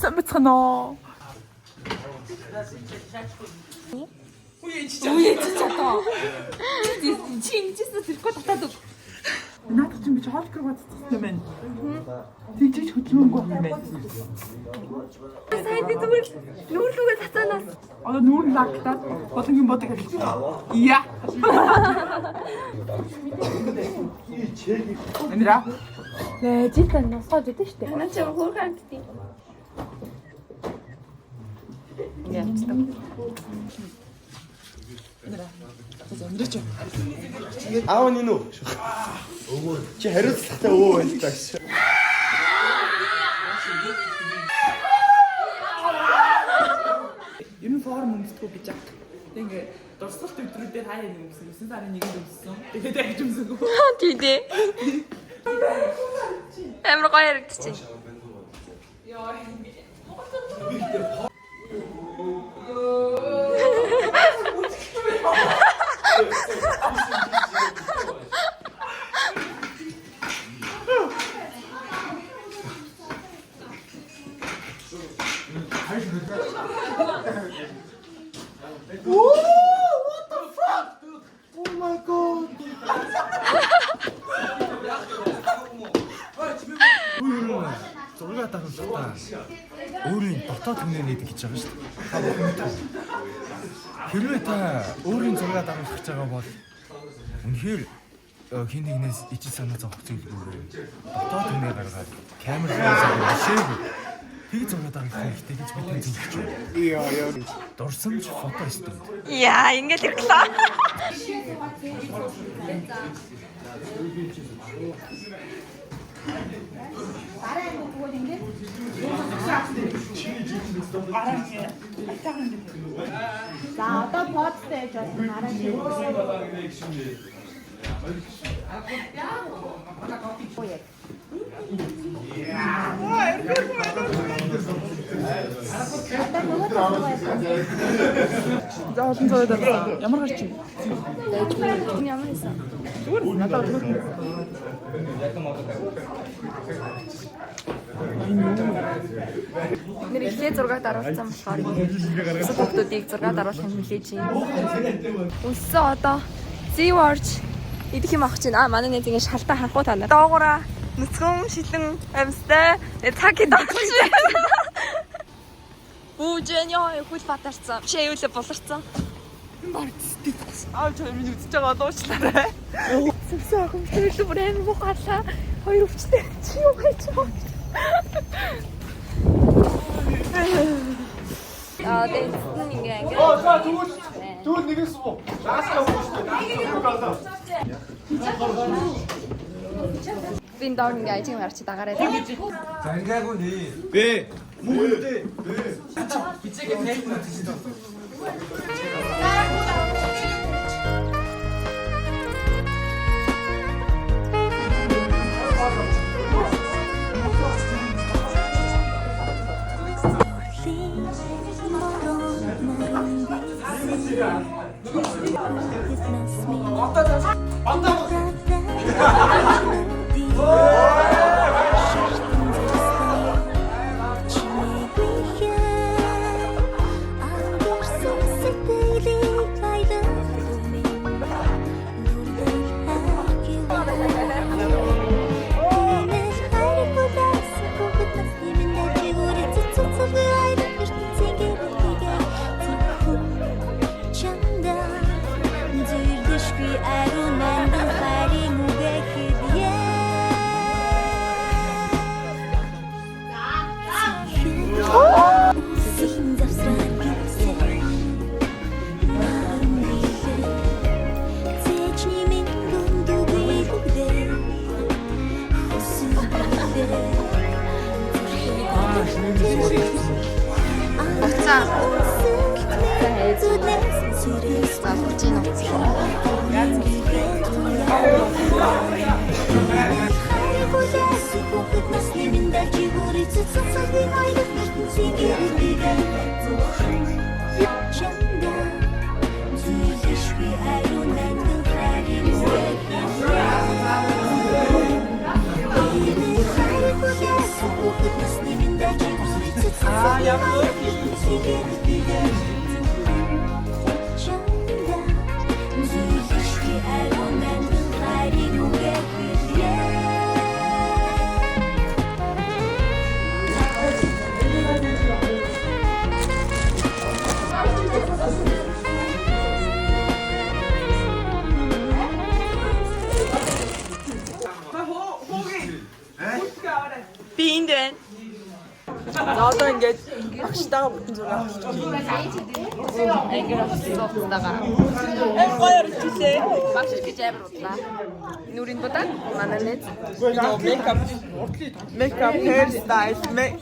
сайн бацхан оо. Үе чи чадаа. Чи ингэжсэн зэрэггүй татаад өг. Наадах чинь би хоол гэр бодсон юм байна. Тийжээж хөдөлмөнгөө юм байна. Сайн би зүгээр нүүрлүүгээ татаанаас. Одоо нүүр лагтаад болонгийн бодог хэлсэн. Яа. Эндра. Нэ жихэн насгаж идэв штэ. Наа чи хөөрхөн амтдیں۔ Яачдаг. Эндра. Эндрэч. Аав нь нү. Өвөө. Чи хариуцлагатай өвөө байл та гэж. Uniform өмсдгөө гэж яг. Ингээ дурсгалт өдрүүдээр хаяа нэг өмсөн. 9 сарын 1-нд өмссөн. Тэгээд яг өмсөнгөө. Тий дээ. Амар гоё харагдчих. What the fuck? Oh my god. Зураг даруусаа. Өөрийн дотоод хүмүүний нээдэг гэж байгаа шүү дээ. Хэрвээ та өөрийн зураг даруусах гэж байгаа бол үнэхээр хин нэгнээс ижил санаа зовох зүйлгүй. Дотоод хүмүүний гаргаад камераа шээг тэг зураг даруусах хэрэгтэй гэж бид хэлж байна. Яа. Дурсамж фото студент. Яа, ингээл ирлээ. За одоо подтэй гэж байна. За олон зураг дараа. Ямар гарч ийн? Ямар хийсэн? Зүгээр надад төрөх. Нэр ихлэ зураг даруулсан болохоор бусад хүмүүсийг зураг даруулах юм хүлээж юм. Өссөн одоо Sea-Watch идэх юм авах чинь манай нэг ингэ шалтаа ханхуу танаа. Доогуура нүцгэн шилэн амьстай цагийн дагч. Бүжэнё хөл батарсан. Шэйвлэ болорсон. Аа чи миний үзэж байгаа дуучлаарай. Сүсээ охин төлөв бүр амар бухалаа. Хоёр өвчтэй чи юу гэж байгаа. Аа дэвсэн ингээ. За тэгвэл нэгээс суу. Наасаа өгөөч. Вин даун ингээ ажиг гарч дагараа. За ингээгүү нэ. Бэ. Мөрөдөө. Бичээгээ тайп хийсэн. 비인된. 나도 이게 막시다가 무슨 소리야? 애기를 없다가 거야를 주세. 막 이렇게 잡으렀다. 누린보다 많은 애. 메이크업 헤어스타일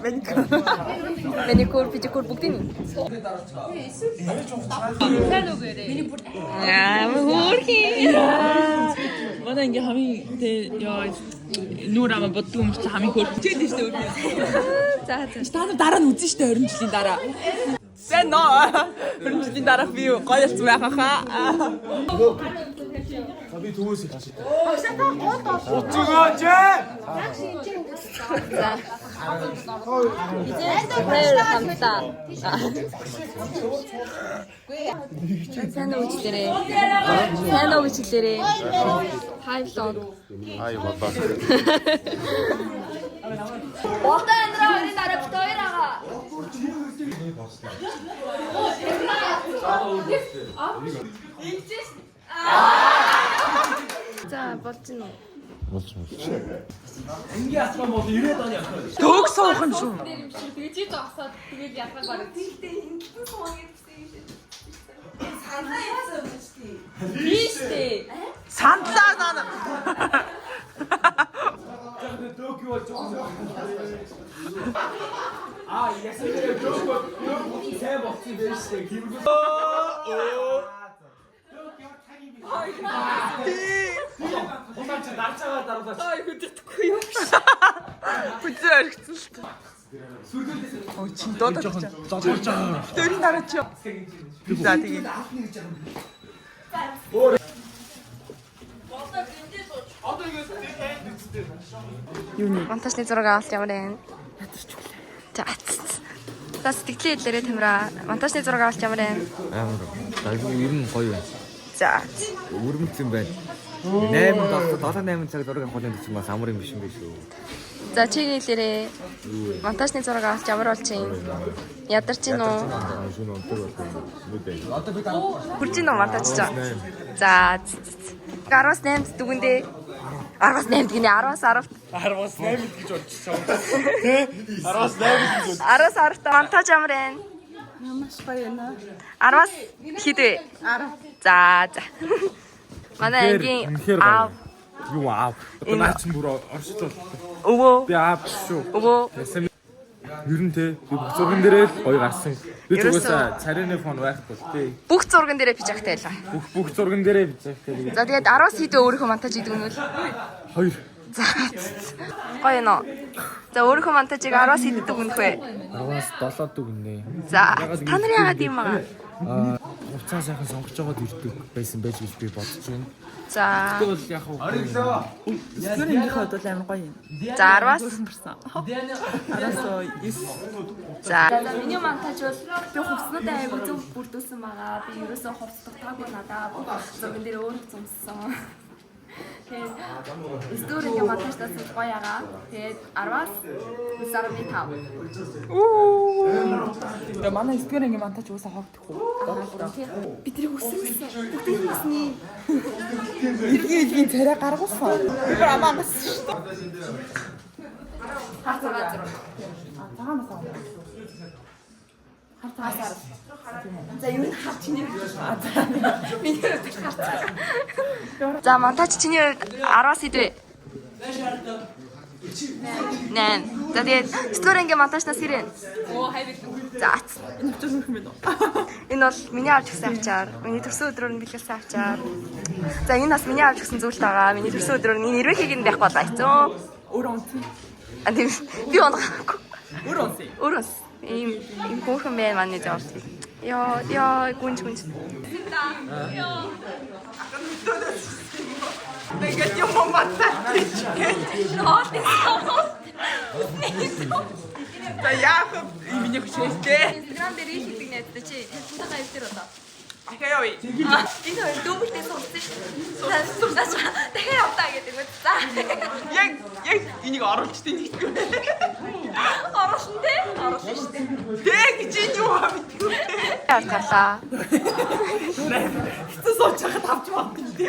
메이크업. 매니큐어, 피지큐어 бүгдийн. Манай ингээ хамгийн нүүр ама боддог юм чи хамгийн хөрчээд штэ өөр. За за. Та нар дараа нь үзэн штэ 20 жилийн дараа. Сайн нөө. 20 жилийн дараах би гоё болсон байх хаа. Би төвөөс их хашиг. 이제 회를 담다. 새노우치들의 하이송. 아이 맞다. 어떤 애들아 우리 나라 붙어이라가. 자 멋진 옷. Төг суухан шүү. 돼지도 왔어. 되게 약간 말해. 비슷해. Сандлаа наа. Бүзээ өргөцсөн л та. Ой чи додож чаа. Дөрийн дараа чи. За тэгээ. Монтажны зураг авалт яваарэ. За. За сэтгэлээ хэлээрэй Тамира. Монтажны зураг авалт яваарэ. Амар. Айгу ер нь гоё байна. За. Өрмөцсөн байна. 7-8 цаг зураг авах нь ч бас амар юм биш юм биш үү. За чигээ хэлээрэй. Монтажны зураг авалт ямар болж юм? Ядарч гин үү? Хүрч гин үү монтаж чаа. За. 18 дүгэндээ 18 гинэ 10-аас 10. 10-8 гэж бодчихсон. Тэ? 10-8 гэж. 10-аас 10 монтаж ямар байна? Маш гоё байна. 10-аас хэд вэ? 10. За за. Манай ангийн аав Юу аав. Одоо наач бүр оршиж өвөө би аав шүү. өвөө Ер нь те би бүх зурган дээрээ л гоё гарсан. Би зүгээс царины фон байх бол те. бүх зурган дээрээ бичэхтэй байлаа. Бүх зурган дээрээ бичэхтэй. За тэгээд 10-аас хэд вэ өөрийнхөө монтаж хийдэг нь вэ? 2. За. Гоё нөө. За өөрийнхөө монтажийг 10-аас хэд дүгнэх вэ? 10-аас 7 дүгнэ. За. Та нар яагаад юм аа? Хувцас сайхан сонгож байгаад ирдэг байсан байж гэж би бодож байна. За. Тэгвэл яг уу Скорингийн хувьд бол амар гоё юм. За 10-аас 10-аас 9. За миний монтаж бол би хувцснуудаа айгүй зөв бүрдүүлсэн байгаа. Би ерөөсөө хувцдаг таагүй надаа. Зурган дээр өөр хувцсан. Тэгээд студийн монтажтаас гоё ягаа. Тэгээд 10-аас 9.5. Тэгээ манай скорингийн монтаж уусаа хогдох уу? Би тэрийг өссөн. Бүгдийг өснө. Иргэн царай гаргуулсан. Тэр амаас шүү. Хацгаа зураг. Цагаанаас аваа. Хацгаа. За юу н хавч нэ. Миний хувьд хацгаа. За монтаж чиний хувьд 10-аас хэд вэ? 8. За тэгээд студийн монтажнаас хэрэг. Оо хайр. За. Энэ ч юм бэ. Энэ бол миний авч гисэн авчаар, миний төрсөн өдрөөр нь бэлгэлсэн авчаар. За энэ бас миний авч гисэн зүйлт байгаа. Миний төрсөн өдрөөр нь нэрвэх хийгэн байх болоо хэцүү. Өөр онцгой. А тийм би оноогүй. Өөр онцгой. Өөр бас ийм хөөрхөн бай манай зовж. Яа гүнж. Нэгэт юм монтаж. Ноо тийм. За яах миний хүчтэй. Инстаграм дээр ил хийдэг найзтай чи тусаа хаяг дээр одоо. Ахаа яа. Энэ хоёр дүүбэлтэй суулсан шүү дээ. Дахиад явтаа гэдэг үү. За. Яг энийг оруулчтай нэгтгэв. Оруулсан тий? Оруулсан шүү дээ. Тэг гэж юу аа мэдгүй. Гарлаа. Хэцүү сууж хахад авч магадгүй тий.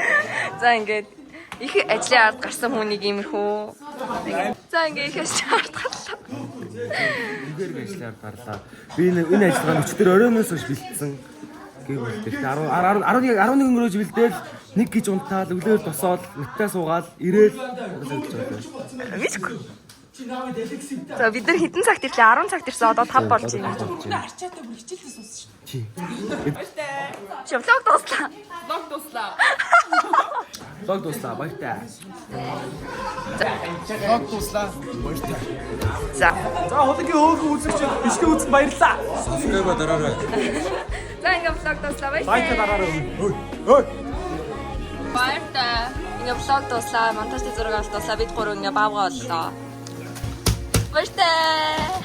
За ингээд их ажлын ард гарсан хүнийг иймэрхүү. За ингээд их ажлын ард гарлаа. Үгээр ажиллаар гарлаа. Би энэ ажиллагааны өчтөр оройноос хойш бэлдсэн. Гэвэл тэр 11 өнгөрөөж бэлдээл нэг гэж унтаал өглөөр тосоод нутгаа суугаад ирээл Мэдгүй. За бид нар хэдэн цагт ирлээ? 10 цагт ирсэн. Одоо 5 болж байна. Арчаатай бүр хичээлдээ сууссан шүү. чи. Шивлог дуслаа. Лог дуслаа. Лог дуслаа баяртай. Лог туслаа. Баяртай. За. За хоолойгийн хөөх үзэгч бишгээ үзэн баярлаа. Сосгоогоо дараарай. За ингээд влог дуслаа. Баяртай дараарай. Ой. Баяртай. Ингээд влог дуслаа. Монтажны зураг авалт дуслаа. Бид гурав ингээд баавгаа боллоо. Баяртай.